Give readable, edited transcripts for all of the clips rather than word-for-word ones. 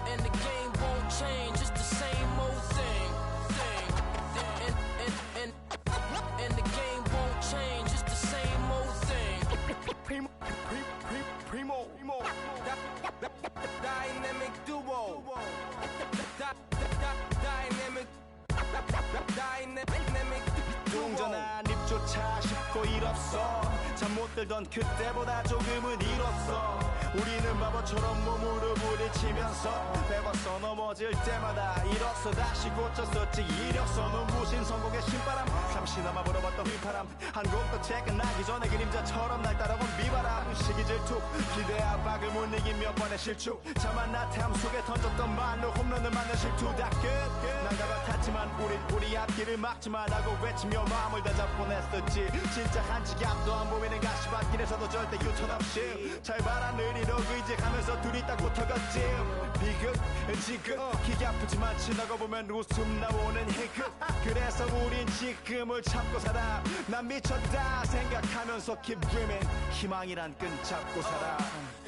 And the game won't change, it's the same old thing. And the game won't change, it's the same old thing. Primo. Dynamic duo. Dynamic 뚱전한 입조차 쉽고 일 없어. 잠 못 들던 그때보다 조금은 일었어. 우리는 바보처럼 몸으로 부딪히면서 배웠어. 넘어질 때마다 일었어. 다시 고쳤었지. 이력서는 무신 성공의 신바람. 잠시나마 불어봤던 휘파람. 한 곡도 퇴근하기 전에 그림자처럼 날 따라온 비바람. 시기 질투 기대 압박을 못 이긴 몇 번의 실축. 자만 나태함 속에 던졌던 말로 홈런을 맞는 실투. 다 끝. 난가가 탔지만 우리 앞길을 막지만 하고 외치며 마음을 다잡보냈었지. 진짜 한치 앞도 안 보이는 가시밭길에서도 절대 유턴 없이 잘 바라느리로 의지하면서 둘이 딱 붙어갔지. 비극 지금 기계 아프지만 지나고 보면 웃음 나오는 희극. 그래서 우린 지금을 참고 살아. 난 미쳤다 생각하면서 keep dreaming. 희망이란 끈 잡고 살아.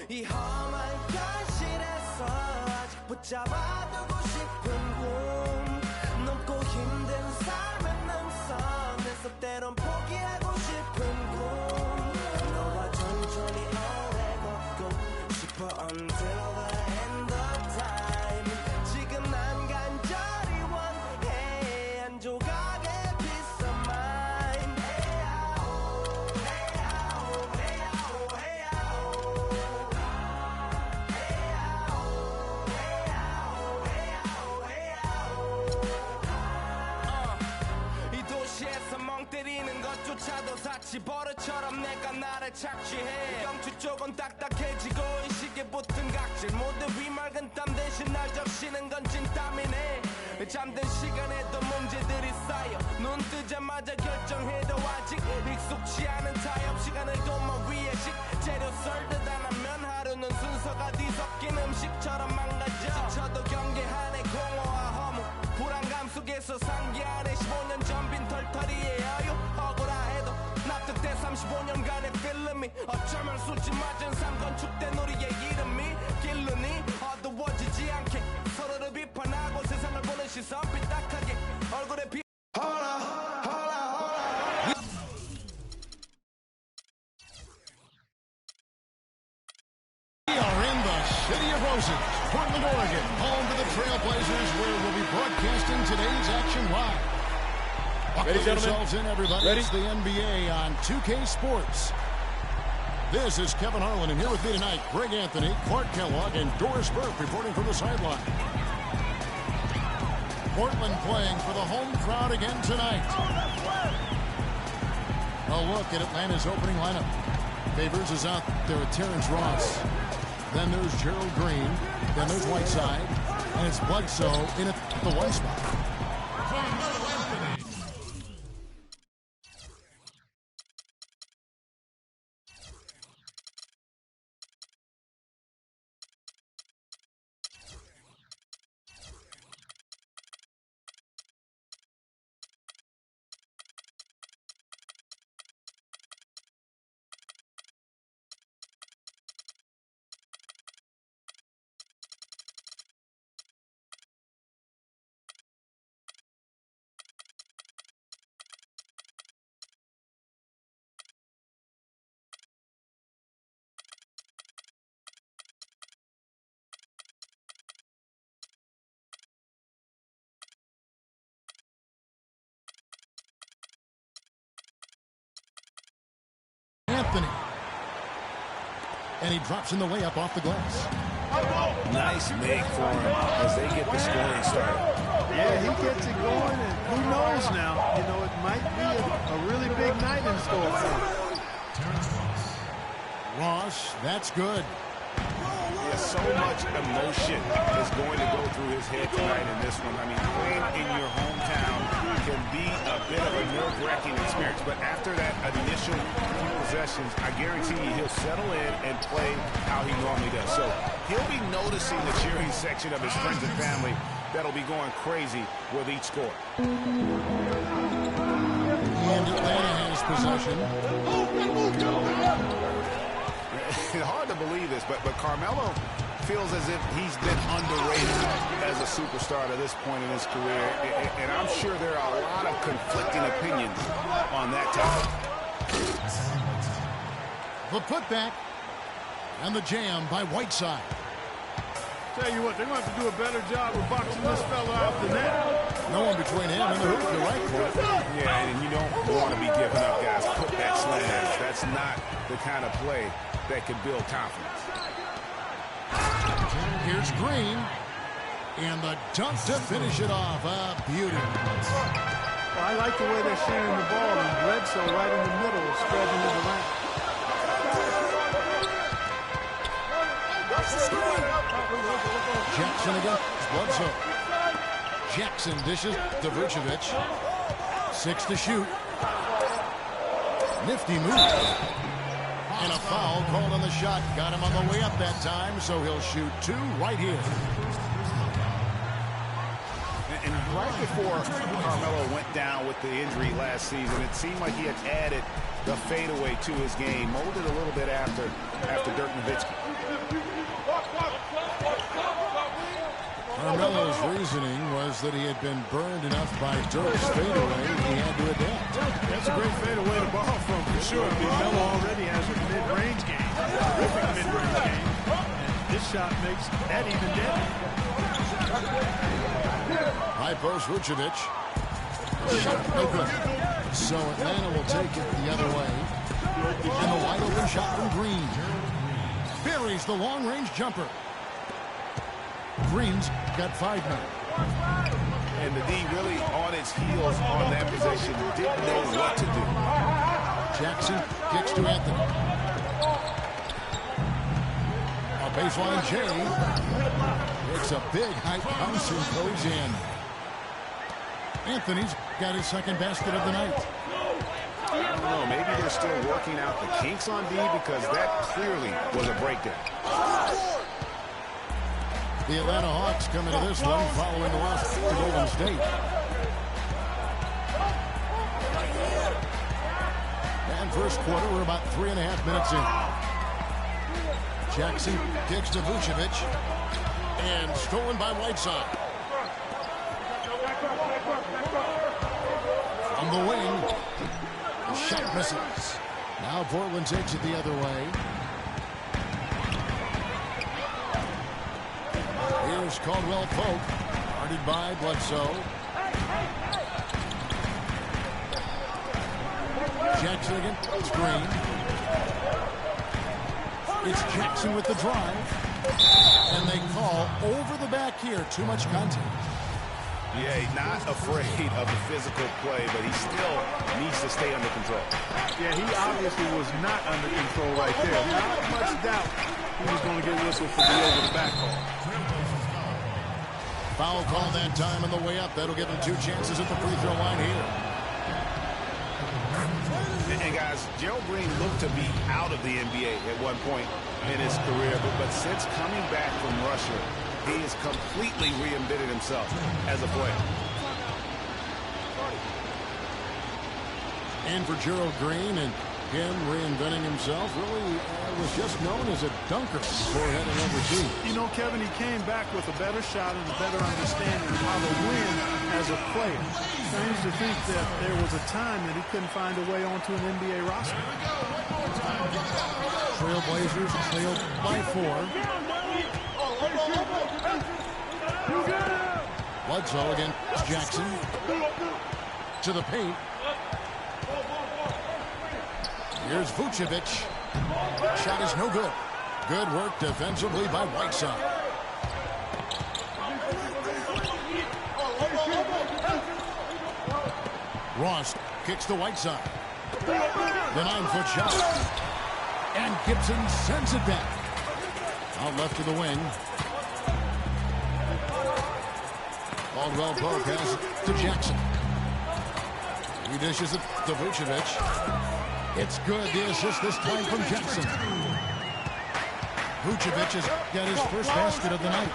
이 험한 현실에서 아직 붙잡아두고 싶은 꿈. 넘고 힘든 삶의 능선에서 때론 포기하고 싶은 꿈. 너와 천천히 오래 걷고 싶어 until the end of time. 지금 난 간절히 원해 한 조각의 peace of mind. 이 도시에서 멍 때리는 것조차도 사치 버릇처럼 내가 나를 착취해. 경추 쪽은 딱딱해지고 이 시계 붙은 각질 모두 위맑은 땀 대신 날 적시는 건 찐땀이네. 잠든 시간에도 문제들이 쌓여 눈 뜨자마자 결정해도 아직 익숙치 않은 타협. 시간을 도마 위에 식재료 썰듯 안 하면 하루는 순서가 뒤섞인 음식처럼 망가져. 지쳐도 경계하네 공허와 허무. 불안감 속에서 상기하네 15년 전 빈 털터리의 여유. 억울해도 납득돼 35년간의 필름이 어쩌면 수치 맞은 삶 건축된 우리의 이름이 길르니 어두워지지 않게 서로를 비판하고 세상을 보는 시선 삐딱하게 얼굴에 비 We are in the city of roses, Portland, Oregon, home to the Trailblazers, where we'll be broadcasting today's action live. Buckle yourselves in, everybody. Ready? It's the NBA on 2K Sports. This is Kevin Harlan, and here with me tonight, Greg Anthony, Clark Kellogg, and Doris Burke reporting from the sideline. Portland playing for the home crowd again tonight. A look at Atlanta's opening lineup. Favors is out there with Terrence Ross. Then there's Gerald Green. Then there's Whiteside. And it's Bledsoe in at the one spot. Anthony. And he drops in the way up off the glass. Nice make for him as they get the scoring started. Yeah, he gets it going, and who knows now? You know, it might be a really big night in store for him. Ross, that's good. Yeah, so much emotion is going to go through his head tonight in this one. I mean, playing in your hometown can be a bit of a nerve-wracking experience, but after that initial few possessions, I guarantee you he'll settle in and play how he normally does. So he'll be noticing the cheering section of his friends and family that'll be going crazy with each score. And Atlanta has possession. It's hard to believe this, but Carmelo feels as if he's been underrated superstar to this point in his career, and I'm sure there are a lot of conflicting opinions on that topic. The putback and the jam by Whiteside. Tell you what, they're going to have to do a better job of boxing this fella out the net. No one between him and the hoop. You're right, Court. Yeah, and you don't want to be giving up, guys. Putback slams. That's not the kind of play that can build confidence. Here's Green. And the dunk to finish it off. A beauty. Well, I like the way they're sharing the ball, and Bledsoe right in the middle, spreading it around. Jackson against Bledsoe. Jackson dishes to Vucevic. 6 to shoot. Nifty move. And a foul called on the shot. Got him on the way up that time, so he'll shoot 2 right here. And right before Carmelo went down with the injury last season, it seemed like he had added the fadeaway to his game, molded a little bit after Dirk Nowitzki. Carmelo's reasoning was that he had been burned enough by Dirk's fadeaway he had to adapt. That's a great fadeaway to ball from, for sure. Melo already has a mid-range game, a terrific mid-range game, and this shot makes that even deadly. High post Vucevic. Shot no good. So Atlanta will take it the other way. And the wide open shot from Green. Buries the long-range jumper. Green's got 5 now. And the D really on its heels on that possession, didn't know what to do. Jackson kicks to Anthony. A baseline J. It's a big high bounce and goes in. Anthony's got his second basket of the night. I don't know, maybe they're still working out the kinks on D, because that clearly was a breakdown. The Atlanta Hawks come into this one following the loss to Golden State. And first quarter, we're about 3.5 minutes in. Jackson kicks to Vucevic. And stolen by Whiteside. From the wing. The shot misses. Now Portland takes it the other way. Here's Caldwell Pope, guarded by Bledsoe. Jackson against Green. It's Jackson with the drive. And they call over the back here. Too much contact. Yeah, he's not afraid of the physical play, but he still needs to stay under control. Yeah, he obviously was not under control right there. Not much doubt he was going to get whistled for the over-the-back call. Foul call that time on the way up. That'll give him 2 chances at the free throw line here. And guys, Gerald Green looked to be out of the NBA at one point in his career, but since coming back from Russia, he has completely reinvented himself as a player. And for Gerald Green and him reinventing himself, really was just known as a dunker before heading overseas. You know, Kevin, he came back with a better shot and a better understanding of how to win as a player. Strange to think that there was a time that he couldn't find a way onto an NBA roster. Trailblazers trailed by 4. Bledsoe against Jackson. To the paint. Here's Vucevic. Shot is no good. Good work defensively by Whiteside. Ross kicks to Whiteside. The 9-foot shot. And Gibson sends it back. Out left to the wing. Caldwell Pope pass to Jackson. He dishes it to Vucevic. It's good. The assist this time from Jackson. Vucevic has got his first basket of the night.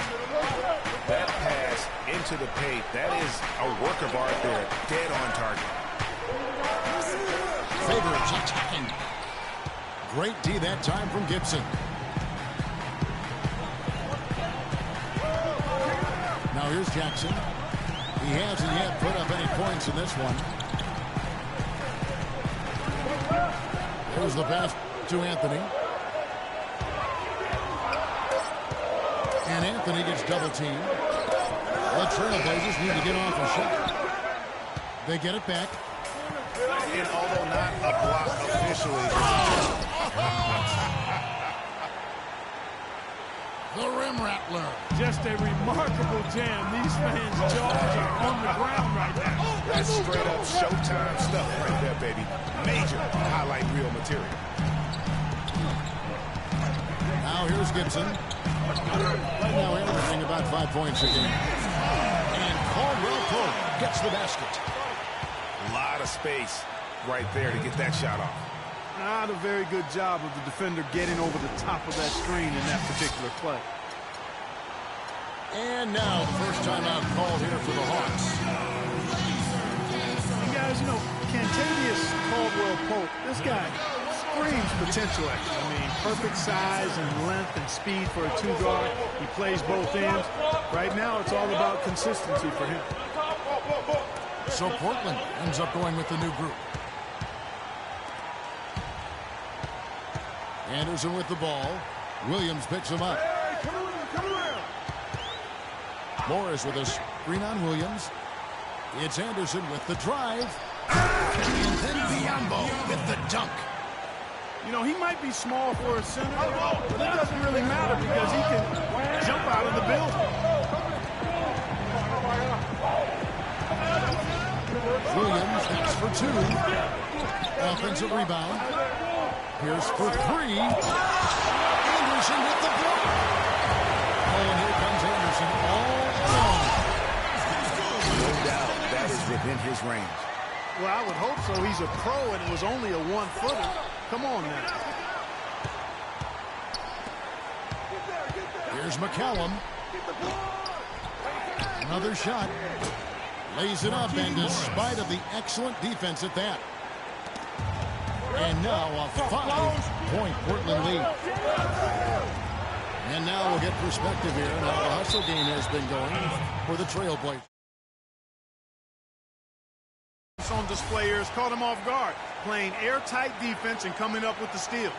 That pass into the paint, that is a work of art there. Dead on target. Favors attacking. Great D that time from Gibson. Now here's Jackson. He hasn't yet put up any points in this one. There's the pass to Anthony. And Anthony gets double teamed. The Trailblazers need to get off a shot. They get it back. And although not a block officially. The rim rattler. Just a remarkable jam. These fans' jaws are on the ground right now. That's straight up Showtime stuff right there, baby. Major highlight reel material. Now here's Gibson. Right now averaging about 5 points a game. And Caldwell Pope gets the basket. A lot of space right there to get that shot off. Not a very good job of the defender getting over the top of that screen in that particular play. And now the first timeout called here for the Hawks. You guys, you know, Cantavius Caldwell-Pope, this guy screams potential. I mean, perfect size and length and speed for a two-guard. He plays both ends. Right now, it's all about consistency for him. So Portland ends up going with the new group. Anderson with the ball. Williams picks him up. Morris with a screen on Williams. It's Anderson with the drive. And then Biyombo with the dunk. You know, he might be small for a center, but it doesn't really matter because he can jump out of the building. Williams hits for two. Offensive rebound. Pierce for three. Anderson with the block. Oh, and here comes Anderson all alone. No doubt that is within his range. Well, I would hope so. He's a pro, and it was only a one-footer. Come on now. Here's McCallum. Another shot. Lays it up, and despite of the excellent defense at that. And now a 5-point Portland lead. And now we'll get perspective here on how the hustle game has been going for the Trailblazers. On display here has caught him off guard, playing airtight defense and coming up with the steals.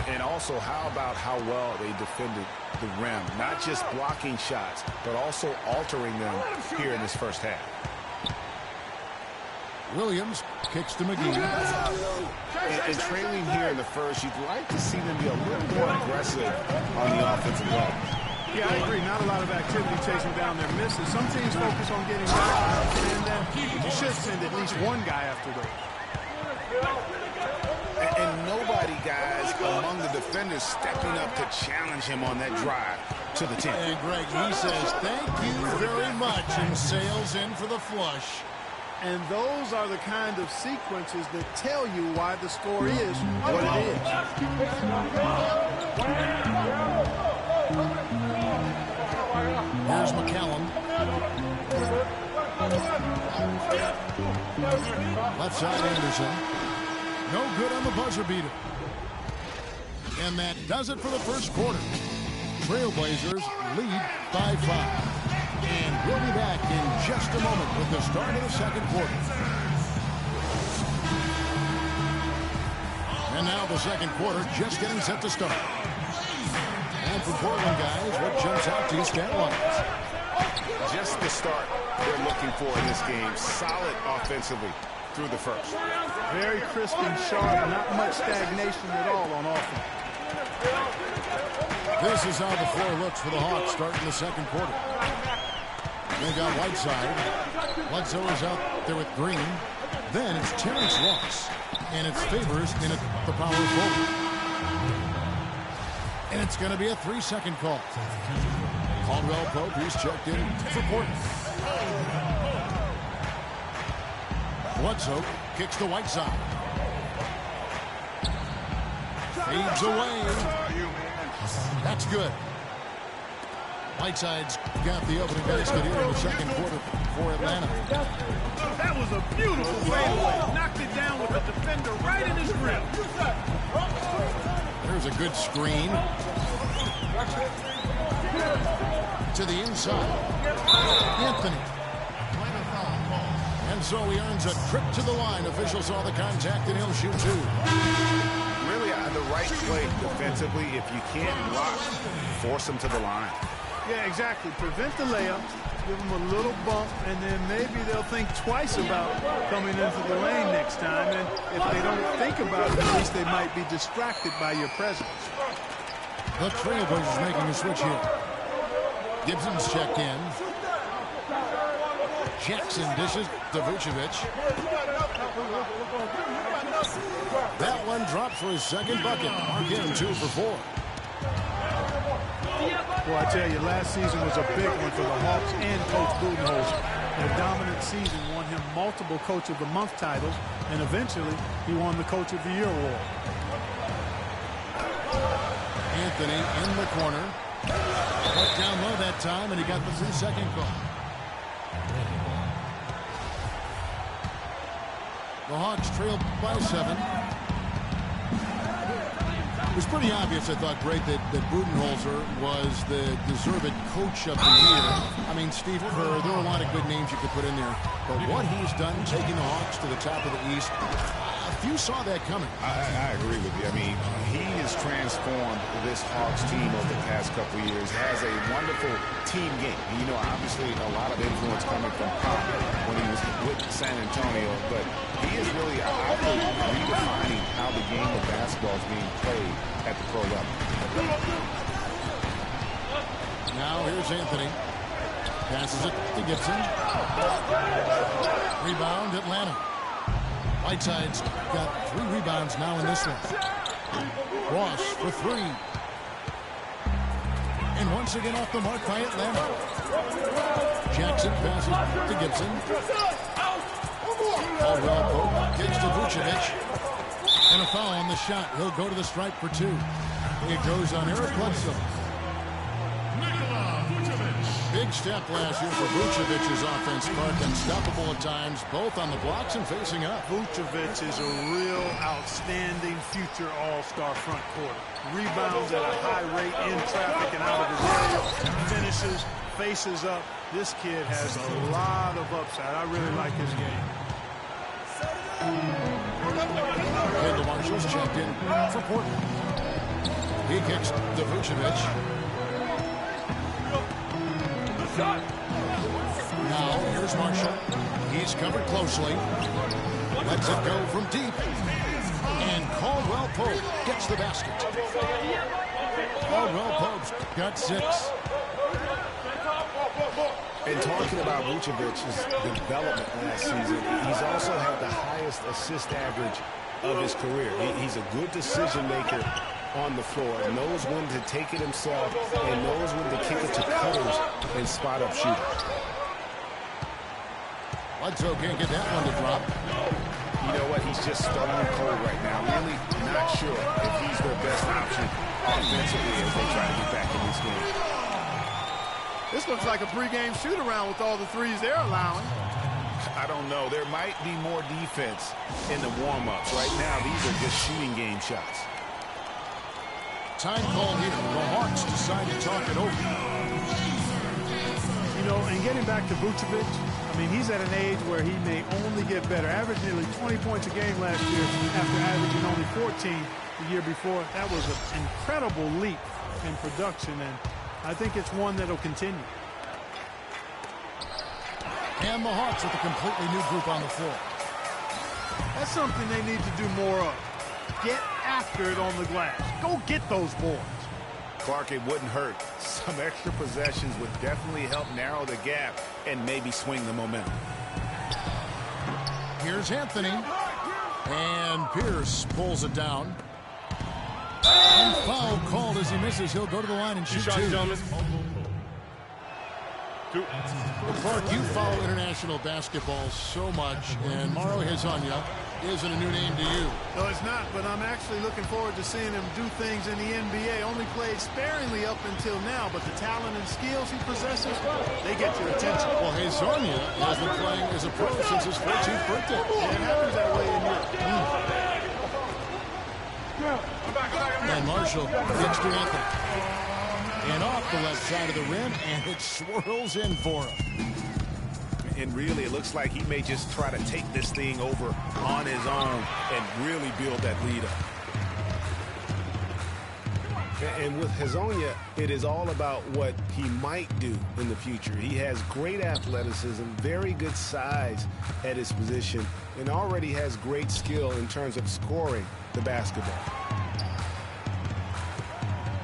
And also, how about how well they defended the rim? Not just blocking shots, but also altering them here in this first half. Williams kicks to McGee. And trailing here in the first, you'd like to see them be a little more aggressive on the offensive level. Yeah, I agree. Not a lot of activity chasing down their misses. Some teams focus on getting back, and that you should send at least one guy after those. And nobody, guys, among the defenders stepping up to challenge him on that drive to the 10. And Greg, he says thank you very much and sails in for the flush. And those are the kind of sequences that tell you why the score is what it is. Here's McCallum. Left side Anderson. No good on the buzzer beater. And that does it for the first quarter. Trailblazers lead by 5. And we'll be back in just a moment with the start of the second quarter. And now the second quarter just getting set to start. And for Portland, guys, what jumps out to you stat-wise? Just the start they're looking for in this game. Solid offensively through the first. Very crisp and sharp, not much stagnation at all on offense. This is how the floor looks for the Hawks starting the second quarter. They got Whiteside. Bledsoe is out there with Green. Then it's Terrence Ross. And it's Favors in at the power forward. And it's going to be a 3-second call. Caldwell Pope, who's checked in for Portland. Bledsoe kicks to Whiteside. Fades away. That's good. Whiteside's got the opening basket here in the second quarter for Atlanta. That was a beautiful fadeaway. Knocked it down with the defender right in his grip. There's a good screen. to the inside. Anthony. And so he earns a trip to the line. Officials saw the contact, and he'll shoot two. Really, the right play defensively. If you can't block, force him to the line. Yeah, exactly. Prevent the layup, give them a little bump, and then maybe they'll think twice about coming into the lane next time. And if they don't think about it, at least they might be distracted by your presence. The Trailblazers making a switch here. Gibson's checked in. Jackson dishes to Vucevic. That one drops for his second bucket. Mark him 2 for 4. Well, I tell you, last season was a big one for the Hawks and Coach Budenholzer. Their dominant season won him multiple Coach of the Month titles, and eventually he won the Coach of the Year award. Anthony in the corner. Put down low that time, and he got the 2-second call. The Hawks trailed by 7. It was pretty obvious, I thought, Great, that Budenholzer was the deserved Coach of the Year. I mean, Steve Kerr, there are a lot of good names you could put in there. But what he's done, taking the Hawks to the top of the East, few saw that coming. I agree with you. I mean, he has transformed this Hawks team over the past couple of years. Has a wonderful team game. And, you know, obviously a lot of influence coming from Pop when he was with San Antonio. But he is really, I think, redefining how the game of basketball is being played at the pro level. Now here's Anthony. Passes it to Gibson. Rebound, Atlanta. Whiteside's got 3 rebounds now in this one. Ross for 3. And once again off the mark by Atlanta. Jackson passes to Gibson. Caldwell Pope kicks to Vucevic. And a foul on the shot. He'll go to the stripe for 2. It goes on Eric Bledsoe. Big step last year for Vucevic's offense, Clark. Unstoppable at times, both on the blocks and facing up. Vucevic is a real outstanding future all-star front court. Rebounds at a high rate in traffic and out of his area. Finishes, faces up. This kid has a lot of upside. I really like his game. Kendall Marshall's checked in for Portland. He kicks to Vucevic. Now, here's Marshall. He's covered closely. Lets it go from deep. And Caldwell Pope gets the basket. Caldwell Pope's got 6. And talking about Vucevic's development last season, he's also had the highest assist average of his career. He's a good decision maker on the floor, knows when to take it himself, and knows when to kick it to cutters and spot up shooters. Bledsoe can't get that one to drop. You know what? He's just stone cold right now. Really not sure if he's their best option offensively as they try to get back in this game. This looks like a pregame shoot-around with all the threes they're allowing. I don't know. There might be more defense in the warm-ups. Right now, these are just shooting game shots. Time called here. The Hawks decide to talk it over. You know, and getting back to Vucevic, I mean, he's at an age where he may only get better. Averaged nearly 20 points a game last year after averaging only 14 the year before. That was an incredible leap in production, and I think it's one that'll continue. And the Hawks with a completely new group on the floor. That's something they need to do more of. Get after it on the glass. Go get those boards. Clark, it wouldn't hurt. Some extra possessions would definitely help narrow the gap and maybe swing the momentum. Here's Anthony. And Pierce pulls it down. And foul called as he misses. He'll go to the line and shoot 2. Clark, you follow international basketball so much, and Mauro Hezonja isn't a new name to you. No, it's not, but I'm actually looking forward to seeing him do things in the NBA. Only played sparingly up until now, but the talent and skills he possesses, they get your attention. Well, Hezonja has been playing as a pro since his 14th birthday. Yeah, it happens that way in Europe. And Marshall gets to Anthony. And off the left side of the rim, and it swirls in for him. And really, it looks like he may just try to take this thing over on his own and really build that lead up. And with Hezonja, it is all about what he might do in the future. He has great athleticism, very good size at his position, and already has great skill in terms of scoring the basketball.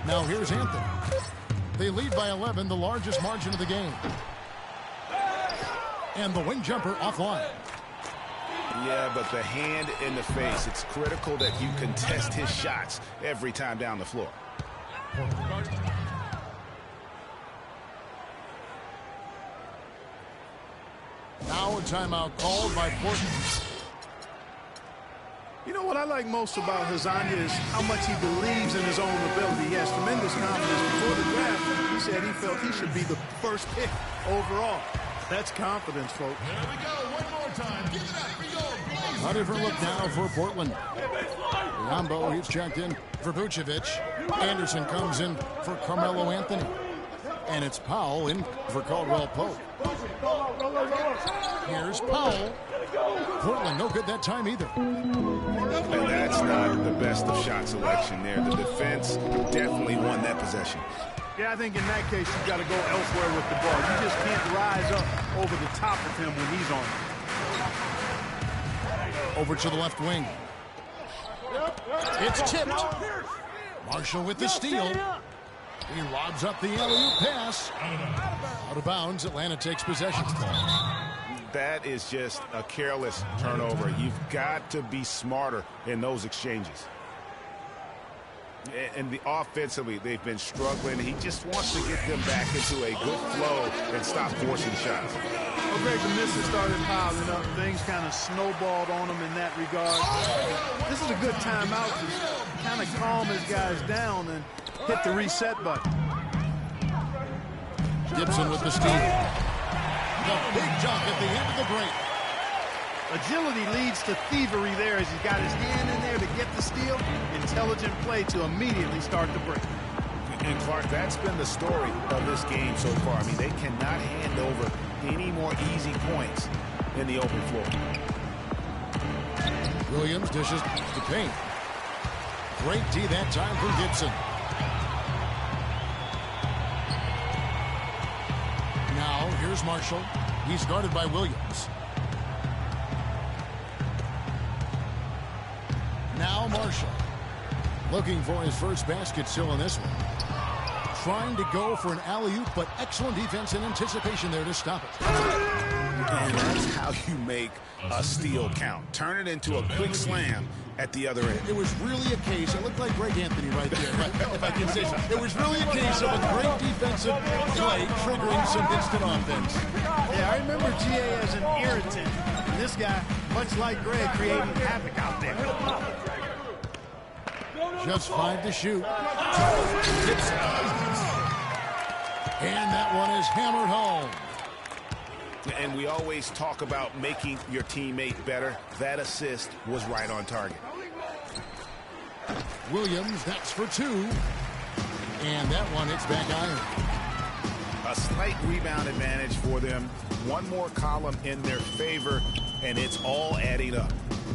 Now here's Anthony. They lead by 11, the largest margin of the game. And the wing jumper offline. Yeah, but the hand in the face, it's critical that you contest his shots every time down the floor. Now a timeout called by Portland. You know what I like most about Hezonja is how much he believes in his own ability. He has tremendous confidence. Before the draft, he said he felt he should be the first pick overall. That's confidence, folks. There we go. One more time. Give it up for your boys. A different look now for Portland. Rambo, he's checked in for Vucevic. Anderson comes in for Carmelo Anthony. And it's Powell in for Caldwell Pope. Here's Powell. Portland, no good that time either. And that's not the best of shot selection there. The defense definitely won that possession. Yeah, I think in that case, you've got to go elsewhere with the ball. You just can't rise up over the top of him when he's on it. Over to the left wing. It's tipped. Marshall with the steal. He lobs up the alley-oop pass. Out of bounds, Atlanta takes possession. That is just a careless turnover. You've got to be smarter in those exchanges. And offensively, they've been struggling. He just wants to get them back into a good flow and stop forcing shots. Well, Greg, the misses started piling up. Things kind of snowballed on him in that regard. This is a good timeout to kind of calm his guys down and hit the reset button. Gibson with the steal. The big dunk at the end of the break. Agility leads to thievery there as he's got his hand in there to get the steal. Intelligent play to immediately start the break. And Clark, that's been the story of this game so far. I mean, they cannot hand over any more easy points in the open floor. Williams dishes the paint. Great D that time from Gibson. Now here's Marshall. He's guarded by Williams. Now Marshall looking for his first basket still in this one. Trying to go for an alley-oop, but excellent defense and anticipation there to stop it. And that's how you make a steal count. Turn it into a quick slam at the other end. It was really a case, it looked like Greg Anthony right there, if I can say so. It was really a case of a great defensive play triggering some instant offense. Yeah, I remember GA as an irritant. And this guy, much like Greg, creating havoc out there. Just 5 to shoot. And that one is hammered home. And we always talk about making your teammate better. That assist was right on target. Williams, that's for 2. And that one hits back iron. A slight rebound advantage for them. One more column in their favor, and it's all adding up.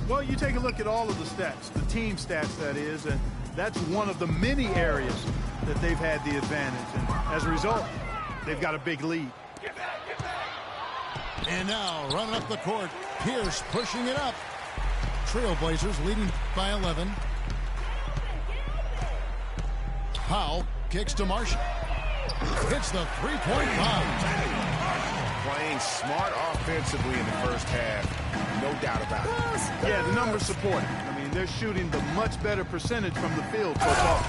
Well, you take a look at all of the stats, the team stats, that is, and that's one of the many areas that they've had the advantage. And as a result, they've got a big lead. And now, running up the court, Pierce pushing it up. Trailblazers leading by 11. Powell kicks to Marshall. Hits the three-point bomb. Playing smart offensively in the first half, no doubt about it. Yeah, the numbers support it. I mean, they're shooting the much better percentage from the field so far.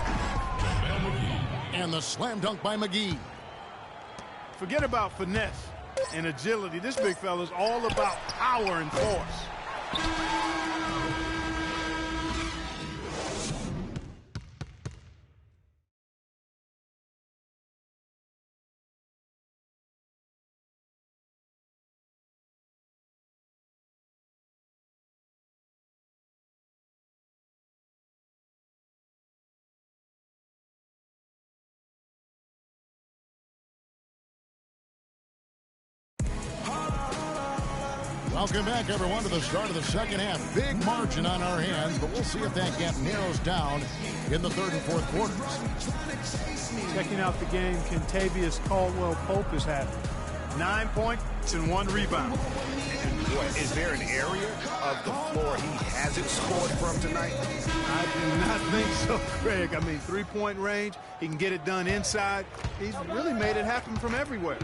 And the slam dunk by McGee. Forget about finesse and agility. This big fella's all about power and force. Welcome back, everyone, to the start of the second half. Big margin on our hands, but we'll see if that gap narrows down in the third and fourth quarters. Checking out the game, Kentavious Caldwell-Pope has had 9 points and 1 rebound. And boy, is there an area of the floor he hasn't scored from tonight? I do not think so, Greg. I mean, three-point range, he can get it done inside. He's really made it happen from everywhere.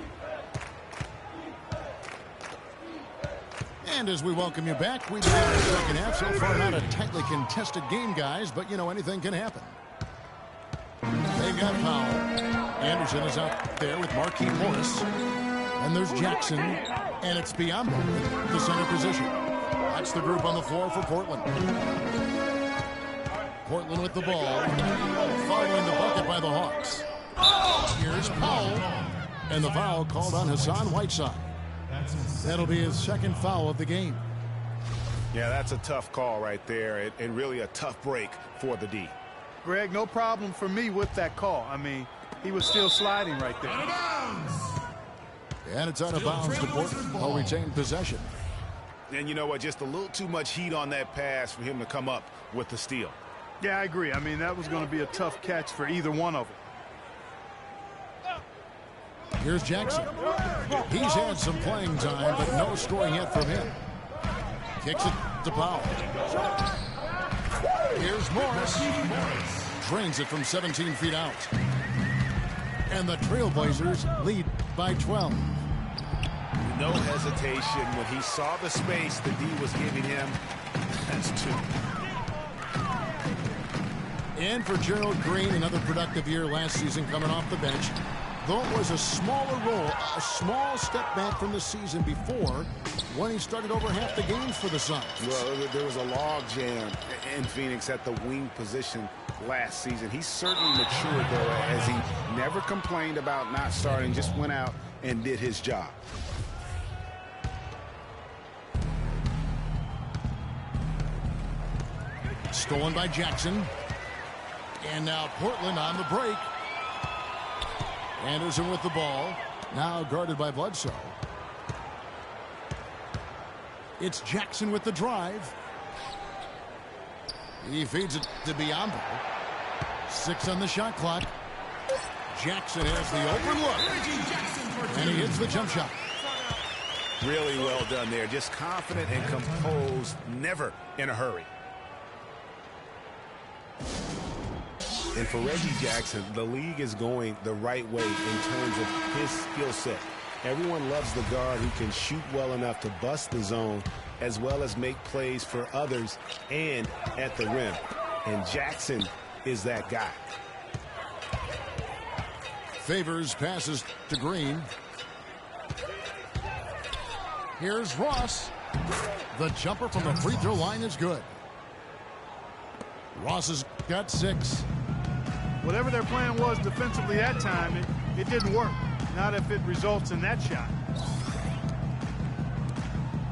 And as we welcome you back, we begin the second half. So far, not a tightly contested game, guys, but, you know, anything can happen. They've got foul. Anderson is out there with Marquise Morris. And there's Jackson, and it's Biombo, the center position. That's the group on the floor for Portland. Portland with the ball, following the bucket by the Hawks. Here's Powell, and the foul called on Hassan Whiteside. That'll be his second foul of the game. Yeah, that's a tough call right there, and really a tough break for the D. Greg, no problem for me with that call. I mean, he was still sliding right there. And it's out of bounds to Portland. They'll retain possession. And you know what? Just a little too much heat on that pass for him to come up with the steal. Yeah, I agree. I mean, that was going to be a tough catch for either one of them. Here's Jackson. He's had some playing time, but no scoring yet from him. Kicks it to Powell. Here's Morris. Drains it from 17 feet out. And the Trailblazers lead by 12. No hesitation when he saw the space the D was giving him. That's 2. And for Gerald Green, another productive year last season coming off the bench. Though it was a smaller role, a small step back from the season before when he started over half the games for the Suns. Well, there was a log jam in Phoenix at the wing position last season. He certainly matured, though, as he never complained about not starting, just went out and did his job. Stolen by Jackson. And now Portland on the break. Anderson with the ball. Now guarded by Bledsoe. It's Jackson with the drive. He feeds it to Biombo. 6 on the shot clock. Jackson has the open look. And he hits the jump shot. Really well done there. Just confident and composed. Never in a hurry. And for Reggie Jackson, the league is going the right way in terms of his skill set. Everyone loves the guard who can shoot well enough to bust the zone as well as make plays for others and at the rim. And Jackson is that guy. Favors passes to Green. Here's Ross. The jumper from the free throw line is good. Ross has got 6. Whatever their plan was defensively that time, it didn't work. Not if it results in that shot.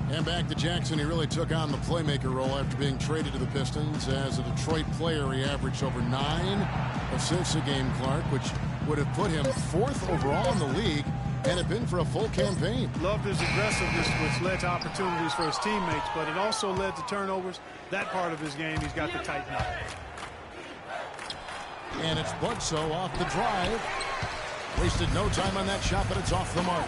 And back to Jackson. He really took on the playmaker role after being traded to the Pistons. As a Detroit player, he averaged over 9 assists a game, Clark, which would have put him 4th overall in the league had it been for a full campaign. Loved his aggressiveness, which led to opportunities for his teammates, but it also led to turnovers. That part of his game, he's got to tighten up. And it's Bledsoe off the drive. Wasted no time on that shot, but it's off the mark.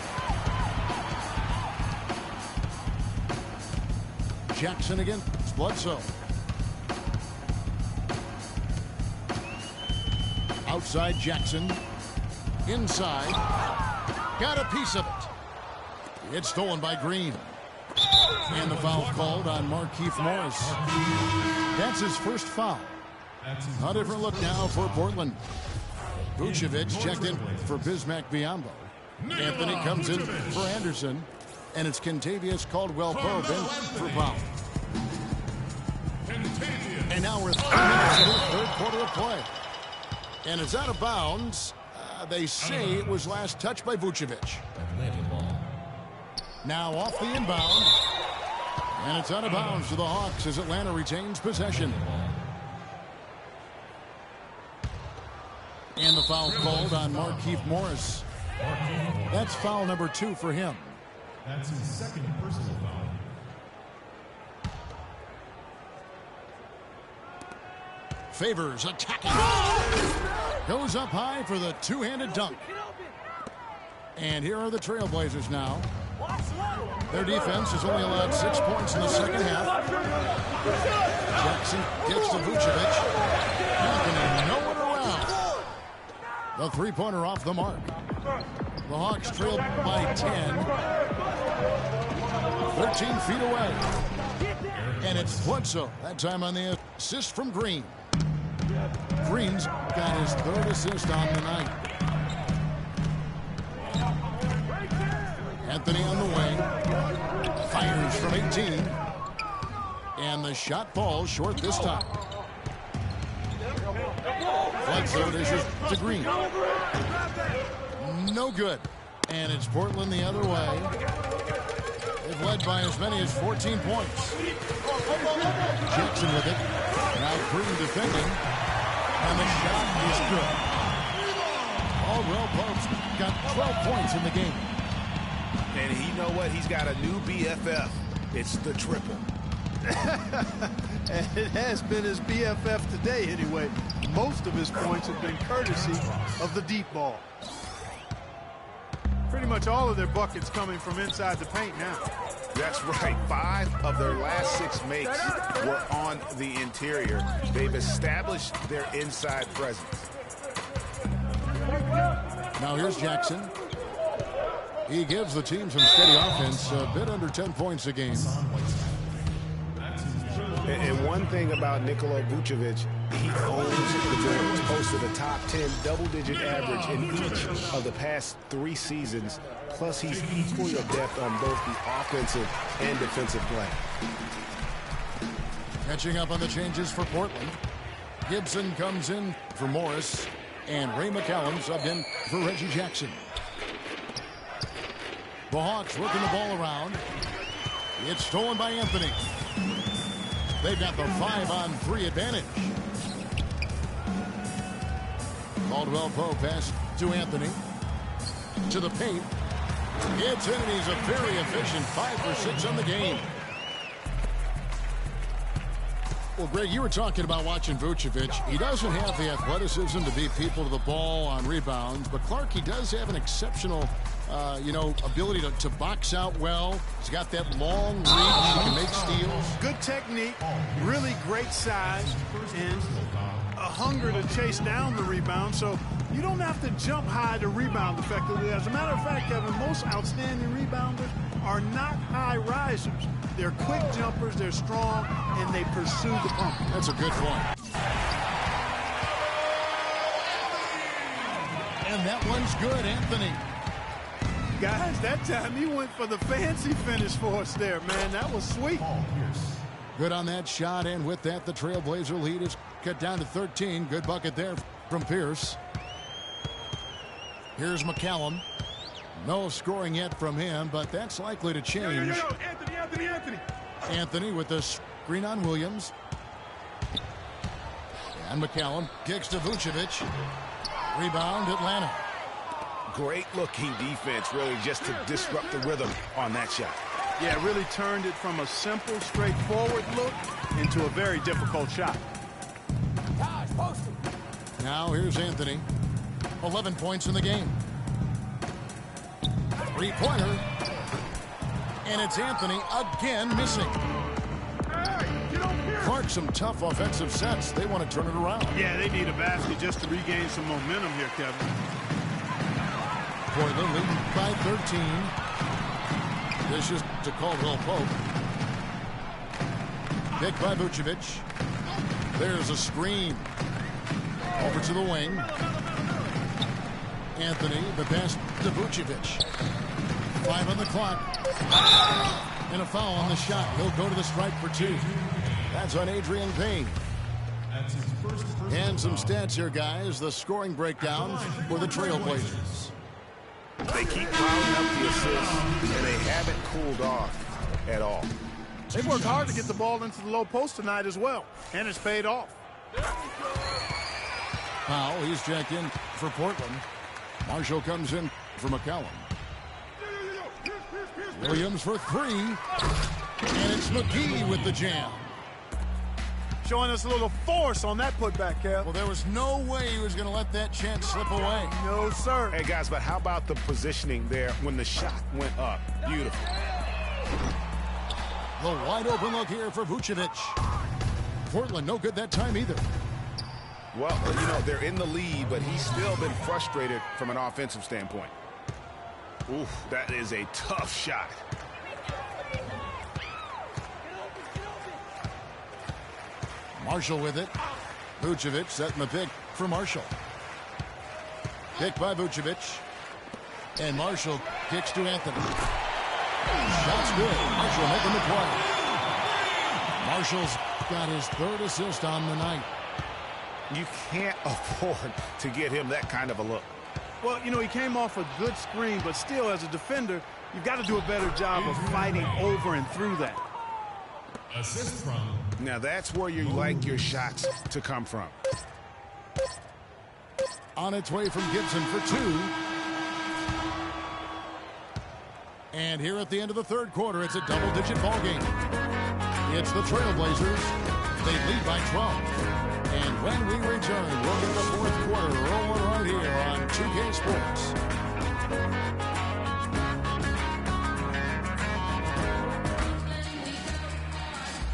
Jackson again. It's Bledsoe. Outside Jackson. Inside. Got a piece of it. It's stolen by Green. And the foul called on Marquise Morris. That's his first foul. A different look now for Portland. Vucevic checked in for Bismack Biyombo. Anthony comes in for Anderson. And it's Kentavious Caldwell-Pope in for Powell. And now we're 3 minutes into the third quarter of play. And it's out of bounds. They say it was last touched by Vucevic. Now off the inbound. And it's out of bounds to the Hawks as Atlanta retains possession. And the foul called on Marquise Morris. That's foul number 2 for him. That's his second personal foul. Favors attacking. Goes up high for the two-handed dunk. And here are the Trailblazers now. Their defense has only allowed 6 points in the second half. Jackson gets to Vucevic. Anthony nowhere around. The three-pointer off the mark. The Hawks trailed by 10. 13 feet away. And it's Bledsoe. That time on the assist from Green. Green's got his third assist on the night. Anthony on the wing. Fires from 18. And the shot falls short this time. Bledsoe dishes to Green. No good. And it's Portland the other way. They've led by as many as 14 points. Jackson with it. Now Green defending. And the shot is good. Caldwell Pope's got 12 points in the game. And you know what? He's got a new BFF. It's the triple. And it has been his BFF today anyway. Most of his points have been courtesy of the deep ball. Pretty much all of their buckets coming from inside the paint now. That's right. 5 of their last 6 makes were on the interior. They've established their inside presence. Now here's Jackson. He gives the team some steady offense, a bit under 10 points a game. And one thing about Nikola Vucevic, he owns the boards, posted a top 10 double-digit average in each of the past 3 seasons. Plus, he's equally adept on both the offensive and defensive play. Catching up on the changes for Portland. Gibson comes in for Morris, and Ray McCallum subbed in for Reggie Jackson. The Hawks working the ball around. It's stolen by Anthony. They've got the 5-on-3 advantage. Caldwell Pope pass to Anthony. To the paint. It's in, and he's a very efficient 5 for 6 on the game. Well, Greg, you were talking about watching Vucevic. He doesn't have the athleticism to beat people to the ball on rebounds, but Clark, he does have an exceptional ability to box out well. He's got that long reach. He can make steals. Good technique, really great size, and a hunger to chase down the rebound. So you don't have to jump high to rebound effectively. As a matter of fact, Kevin, most outstanding rebounders are not high risers. They're quick jumpers, they're strong, and they pursue the pump. That's a good point. And that one's good, Anthony. Guys, that time he went for the fancy finish for us there, man. That was sweet. Good on that shot, and with that, the Trailblazer lead is cut down to 13. Good bucket there from Pierce. Here's McCallum. No scoring yet from him, but that's likely to change. Anthony with the screen on Williams. And McCallum kicks to Vucevic. Rebound, Atlanta. Great looking defense, really, just to disrupt the rhythm on that shot. Yeah, really turned it from a simple, straightforward look into a very difficult shot. Now here's Anthony. 11 points in the game. Three-pointer. And it's Anthony again missing. Clark, some tough offensive sets. They want to turn it around. Yeah, they need a basket just to regain some momentum here, Kevin. Portland leading by 13. This is to Caldwell Pope. Picked by Vucevic. There's a screen. Over to the wing. Anthony, the pass to Vucevic. 5 on the clock. And a foul on the shot. He'll go to the stripe for 2. That's on Adrian Payne. And some stats here, guys. The scoring breakdown for the Trailblazers. They keep piling up the assists, and they haven't cooled off at all. They've worked hard to get the ball into the low post tonight as well, and it's paid off. Powell, he's checked in for Portland. Marshall comes in for McCallum. Williams for 3. And it's McGee with the jam. Showing us a little force on that putback, Kev. Well, there was no way he was going to let that chance slip away. No, sir. Hey, guys, but how about the positioning there when the shot went up? Beautiful. The wide open look here for Vucevic. Portland, no good that time either. Well, you know, they're in the lead, but he's still been frustrated from an offensive standpoint. Oof, that is a tough shot. Marshall with it. Vucevic setting the pick for Marshall. Pick by Vucevic. And Marshall kicks to Anthony. Shot's good. Marshall making the play. Marshall's got his third assist on the night. You can't afford to get him that kind of a look. Well, you know, he came off a good screen, but still, as a defender, you've got to do a better job of fighting over and through that. Assist from. Now, that's where you like your shots to come from. On its way from Gibson for two. And here at the end of the third quarter, it's a double-digit ball game. It's the Trailblazers. They lead by 12. And when we return, we'll get the fourth quarter rolling right here on 2K Sports.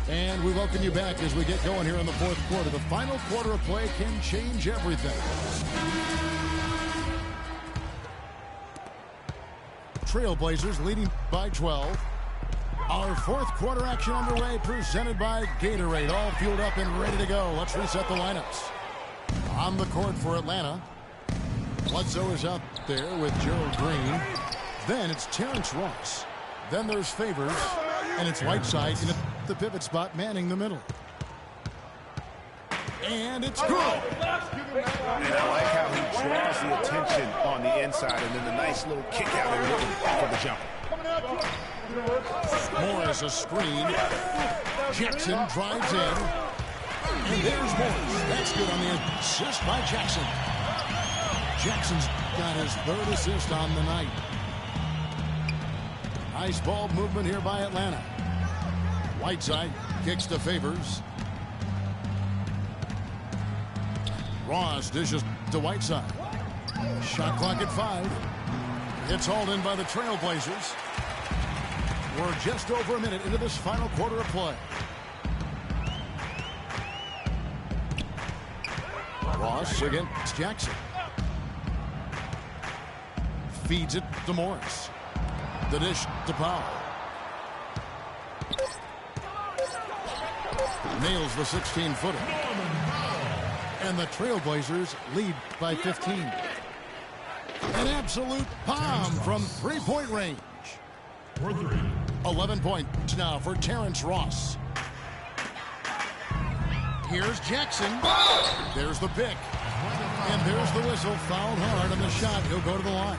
And we welcome you back as we get going here in the fourth quarter. The final quarter of play can change everything. Trailblazers leading by 12. Our fourth quarter action underway, presented by Gatorade. All fueled up and ready to go. Let's reset the lineups. On the court for Atlanta, Bledsoe is out there with Gerald Green. Then it's Terrence Ross. Then there's Favors. And it's Whiteside in the pivot spot, manning the middle. And it's good. And I like how he draws the attention on the inside, and then the nice little kick out and rhythm for the jump. Morris a screen. Jackson drives in. And there's Morris. That's good on the assist by Jackson. Jackson's got his third assist on the night. Nice ball movement here by Atlanta. Whiteside kicks to Favors. Ross dishes to Whiteside. Shot clock at 5. It's hauled in by the Trailblazers. We're just over a minute into this final quarter of play. Ross against Jackson. Feeds it to Morris. The dish to Powell. Nails the 16-footer. And the Trailblazers lead by 15. An absolute bomb from three-point range. 11 points now for Terrence Ross. Here's Jackson. There's the pick. And there's the whistle. Fouled hard on the shot. He'll go to the line.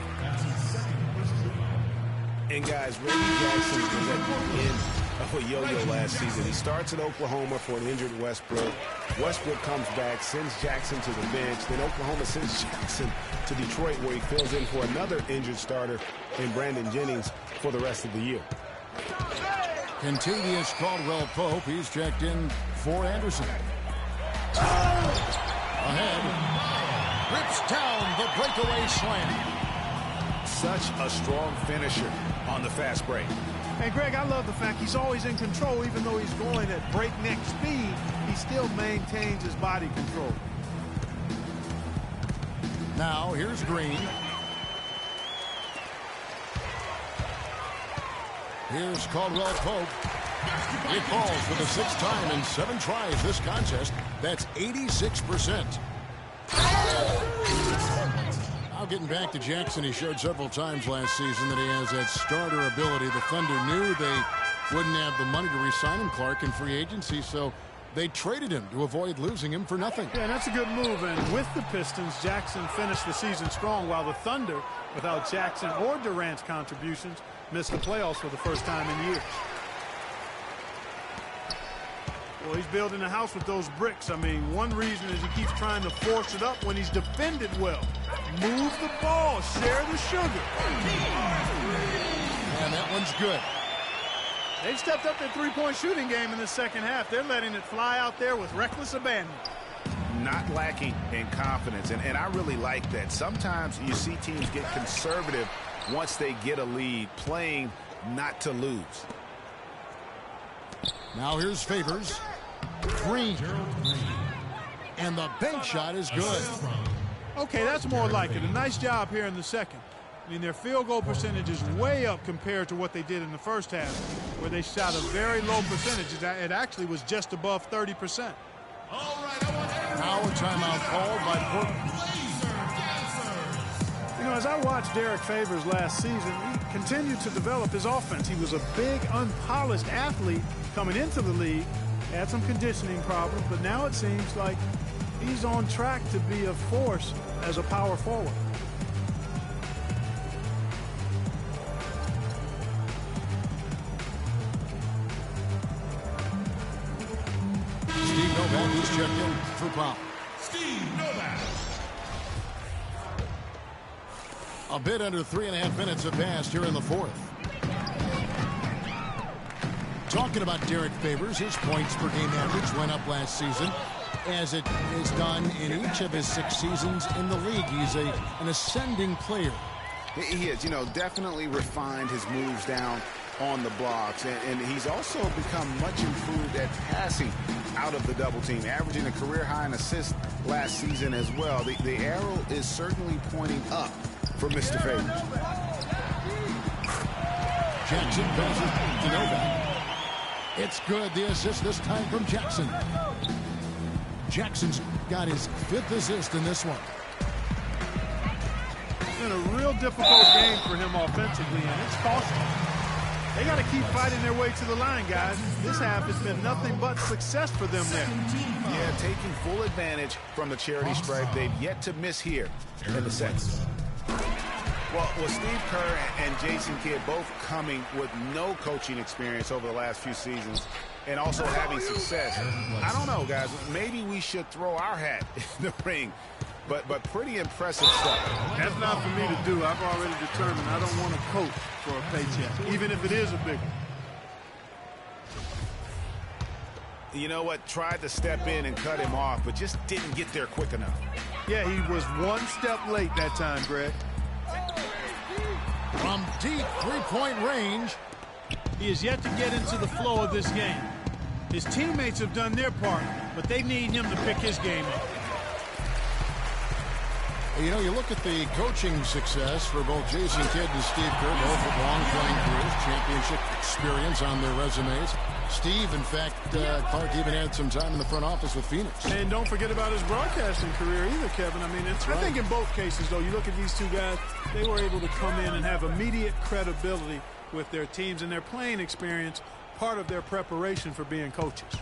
And guys, Reggie Jackson was at the end of a yo-yo last season. He starts in Oklahoma for an injured Westbrook. Westbrook comes back, sends Jackson to the bench. Then Oklahoma sends Jackson to Detroit, where he fills in for another injured starter in Brandon Jennings for the rest of the year. Contavious Caldwell-Pope. He's checked in for Anderson. Ahead. Rips down the breakaway slam. Such a strong finisher on the fast break. Hey, Greg, I love the fact he's always in control. Even though he's going at breakneck speed, he still maintains his body control. Now, here's Green. Here's Caldwell-Pope. It falls for the 6th time in 7 tries this contest. That's 86%. Now getting back to Jackson, he showed several times last season that he has that starter ability. The Thunder knew they wouldn't have the money to re-sign him, Clark, in free agency, so they traded him to avoid losing him for nothing. Yeah, that's a good move. And with the Pistons, Jackson finished the season strong, while the Thunder, without Jackson or Durant's contributions, missed the playoffs for the first time in years. Well, he's building a house with those bricks. I mean, one reason is he keeps trying to force it up when he's defended well. Move the ball, share the sugar. And that one's good. They've stepped up their three-point shooting game in the second half. They're letting it fly out there with reckless abandon. Not lacking in confidence, and I really like that. Sometimes you see teams get conservative once they get a lead, playing not to lose. Now here's Favors. Green. And the bank shot is good. Okay, that's more like it. A nice job here in the second. I mean, their field goal percentage is way up compared to what they did in the first half, where they shot a very low percentage. It actually was just above 30%. Now a timeout called by Portland. You know, as I watched Derek Favors last season, he continued to develop his offense. He was a big, unpolished athlete coming into the league, had some conditioning problems, but now it seems like he's on track to be a force as a power forward. Steve Novak is checked in for foul. Steve Novak. A bit under 3.5 minutes have passed here in the fourth. Talking about Derek Favors, his points per game average went up last season, as it is done in each of his 6 seasons in the league. He's an ascending player. He is, you know, definitely refined his moves down on the blocks, and he's also become much improved at passing out of the double team, averaging a career high in assists last season as well. The arrow is certainly pointing up for Mr. Favors. Jackson passes to Novak. It's good. The assist this time from Jackson. Jackson's got his 5th assist in this one. It's been a real difficult game for him offensively, and it's costing him. They got to keep fighting their way to the line, guys. This half has been nothing but success for them there. Yeah, taking full advantage from the charity stripe. They've yet to miss here in the second. Well, Steve Kerr and Jason Kidd both coming with no coaching experience over the last few seasons and also having success. I don't know, guys. Maybe we should throw our hat in the ring. But pretty impressive stuff. That's not for me to do. I've already determined I don't want to coach for a paycheck, even if it is a big one. You know what? Tried to step in and cut him off, but just didn't get there quick enough. Yeah, he was one step late that time, Greg. From deep three-point range. He is yet to get into the flow of this game. His teammates have done their part, but they need him to pick his game up. You know, you look at the coaching success for both Jason Kidd and Steve Kerr, both with long playing careers, championship experience on their resumes. Steve, in fact, Clark even had some time in the front office with Phoenix. And don't forget about his broadcasting career either, Kevin. I mean, I think in both cases, though, you look at these two guys, they were able to come in and have immediate credibility with their teams and their playing experience, part of their preparation for being coaches.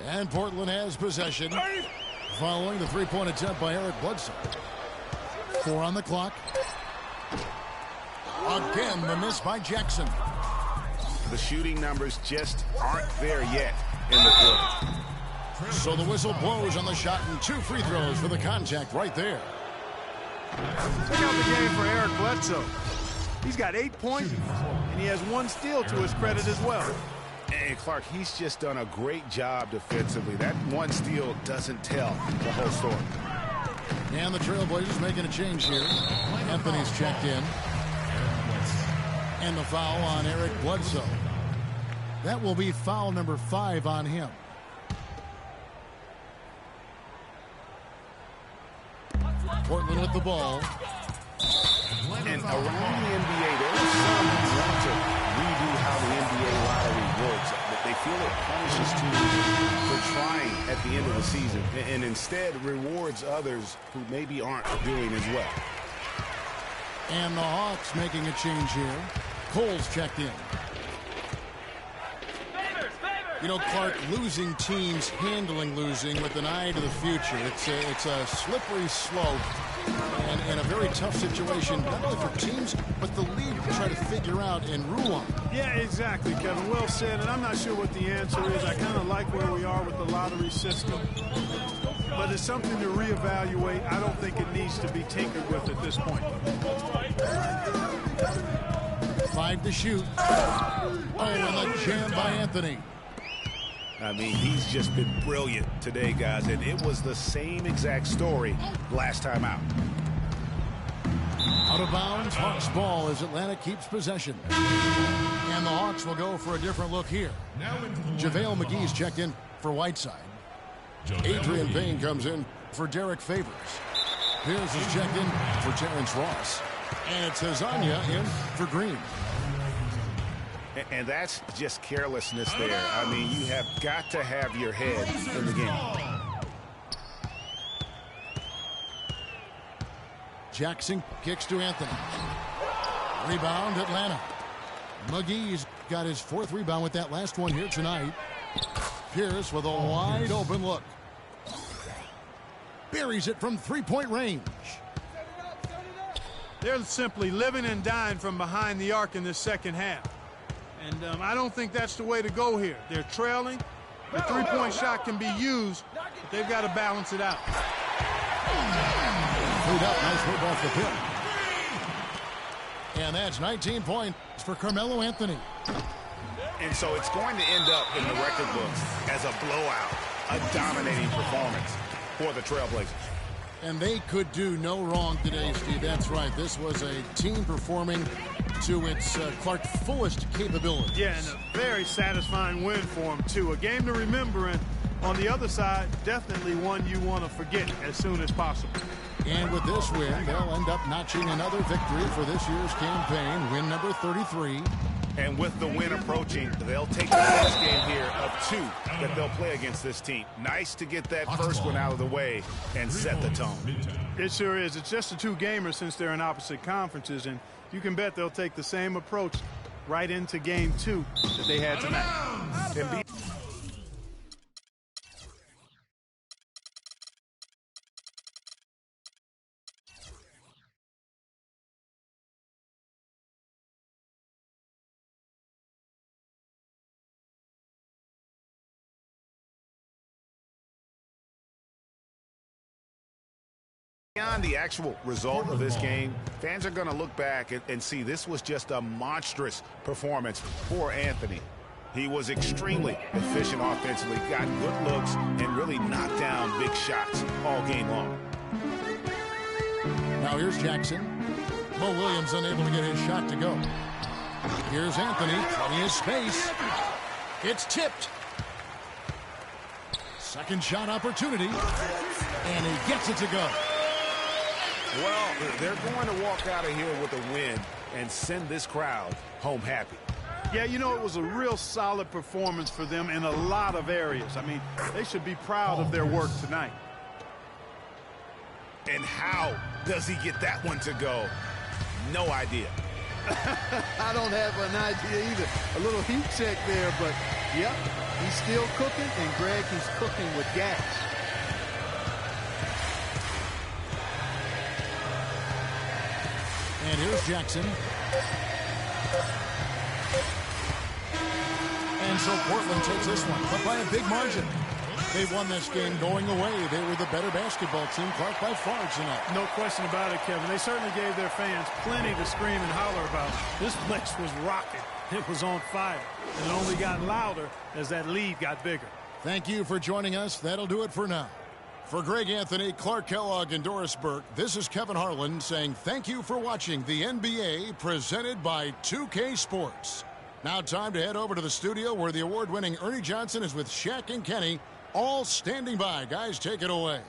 And Portland has possession following the three-point attempt by Eric Bledsoe. 4 on the clock. Again, the miss by Jackson. The shooting numbers just aren't there yet in the quarter. So the whistle blows on the shot and 2 free throws for the contact right there. Check out the game for Eric Bledsoe. He's got 8 points, and he has 1 steal to his credit as well. And Clark, he's just done a great job defensively. That 1 steal doesn't tell the whole story. And the Trailblazers making a change here. Anthony's checked in. And the foul on Eric Bledsoe. That will be foul number 5 on him. Portland with the ball. And around the NBA, there are some who want to redo how the NBA lottery works. They feel it punishes teams for trying at the end of the season and instead rewards others who maybe aren't doing as well. And the Hawks making a change here. Cole's checked in. You know, Clark, losing teams handling losing with an eye to the future. It's a slippery slope and a very tough situation, not only for teams, but the league to try to figure out and rule on. Yeah, exactly, Kevin. Well said, and I'm not sure what the answer is. I kind of like where we are with the lottery system, but it's something to reevaluate. I don't think it needs to be tinkered with at this point. 5 to shoot. Oh, and the jam by Anthony. I mean, he's just been brilliant today, guys, and it was the same exact story last time out. Out of bounds, Hawks ball as Atlanta keeps possession. And the Hawks will go for a different look here. JaVale McGee's checked in for Whiteside. Adrian Payne comes in for Derek Favors. Pierce is checked in for Terrence Ross. And it's Hazanya in for Green. And that's just carelessness there. I mean, you have got to have your head in the game. Jackson kicks to Anthony. Rebound, Atlanta. McGee's got his 4th rebound with that last one here tonight. Pierce with a wide open look. Buries it from 3-point range. They're simply living and dying from behind the arc in this second half. And I don't think that's the way to go here. They're trailing. The 3-point shot can be used, but they've got to balance it out. Freed up, nice work off the pick. And that's 19 points for Carmelo Anthony. And so it's going to end up in the record books as a blowout, a dominating performance for the Trailblazers. And they could do no wrong today, Steve. That's right. This was a team performing to its Clark fullest capabilities. Yeah, and a very satisfying win for them, too. A game to remember, and on the other side, definitely one you want to forget as soon as possible. And with this win, they'll end up notching another victory for this year's campaign, win number 33. And with the win approaching, they'll take the next game here of 2 that they'll play against this team. Nice to get that first one out of the way and set the tone. It sure is. It's just a 2-gamer since they're in opposite conferences, and you can bet they'll take the same approach right into game 2 that they had tonight. Beyond the actual result of this game, fans are going to look back and see this was just a monstrous performance for Anthony. He was extremely efficient offensively, got good looks, and really knocked down big shots all game long. Now here's Jackson. Mo Williams unable to get his shot to go. Here's Anthony, plenty of space. It's tipped. Second shot opportunity, and he gets it to go. Well, they're going to walk out of here with a win and send this crowd home happy. Yeah, you know, it was a real solid performance for them in a lot of areas. I mean, they should be proud of their work tonight. And how does he get that one to go? No idea. I don't have an idea either. A little heat check there, but, yep, he's still cooking, and Greg, he's cooking with gas. And here's Jackson. And so Portland takes this one, but by a big margin. They won this game going away. They were the better basketball team, Clark, by far tonight. No question about it, Kevin. They certainly gave their fans plenty to scream and holler about. This place was rocking. It was on fire. And it only got louder as that lead got bigger. Thank you for joining us. That'll do it for now. For Greg Anthony, Clark Kellogg, and Doris Burke, this is Kevin Harlan saying thank you for watching the NBA presented by 2K Sports. Now time to head over to the studio where the award-winning Ernie Johnson is with Shaq and Kenny, all standing by. Guys, take it away.